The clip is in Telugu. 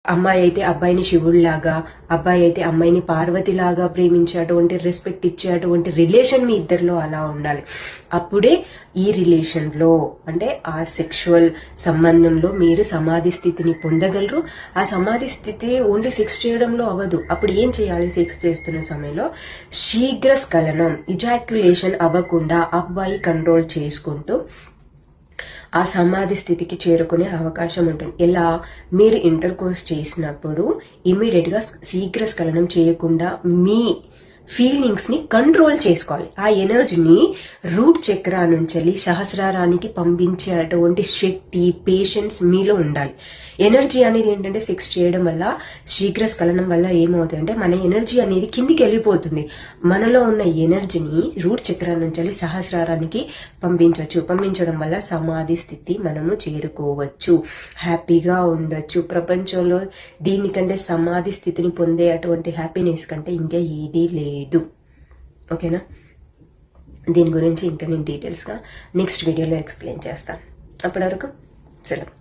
అమ్మాయి అయితే అబ్బాయిని శివుడిలాగా, అబ్బాయి అయితే అమ్మాయిని పార్వతిలాగా ప్రేమించే అటువంటి రెస్పెక్ట్ ఇచ్చే అటువంటి రిలేషన్ మీ ఇద్దరిలో అలా ఉండాలి. అప్పుడే ఈ రిలేషన్లో అంటే ఆ సెక్షువల్ సంబంధంలో మీరు సమాధి స్థితిని పొందగలరు. ఆ సమాధి స్థితి ఓన్లీ సెక్స్ చేయడంలో అవ్వదు. అప్పుడు ఏం చేయాలి? సెక్స్ చేస్తున్న సమయంలో శీఘ్ర స్ఖలనం, ఇజాక్యులేషన్ అవ్వకుండా అబ్బాయి కంట్రోల్ చేసుకుంటూ ఆ సమాధి స్థితికి చేరుకునే అవకాశం ఉంటుంది. ఎలా? మీరు ఇంటర్ కోర్స్ చేసినప్పుడు ఇమీడియట్గా శీఘ్ర స్ఖలనం చేయకుండా మీ ఫీలింగ్స్ని కంట్రోల్ చేసుకోవాలి. ఆ ఎనర్జీని రూట్ చక్ర నుంచి సహస్రారానికి పంపించే అటువంటి శక్తి, పేషెన్స్ మీలో ఉండాలి. ఎనర్జీ అనేది ఏంటంటే సెక్స్ చేయడం వల్ల, శీఘ్ర స్ఖలనం వల్ల ఏమవుతుందంటే మన ఎనర్జీ అనేది కిందికి వెళ్ళిపోతుంది. మనలో ఉన్న ఎనర్జీని రూట్ చక్ర నుంచి సహస్రారానికి పంపించడం వల్ల సమాధి స్థితి మనము చేరుకోవచ్చు, హ్యాపీగా ఉండొచ్చు. ప్రపంచంలో దీనికంటే సమాధి స్థితిని పొందే అటువంటి హ్యాపీనెస్ కంటే ఇంకా ఏదీ లేదు. ఓకేనా? దీని గురించి ఇంకా నేను డీటెయిల్స్గా నెక్స్ట్ వీడియోలో ఎక్స్ప్లెయిన్ చేస్తాను. అప్పటి వరకు సెలవు.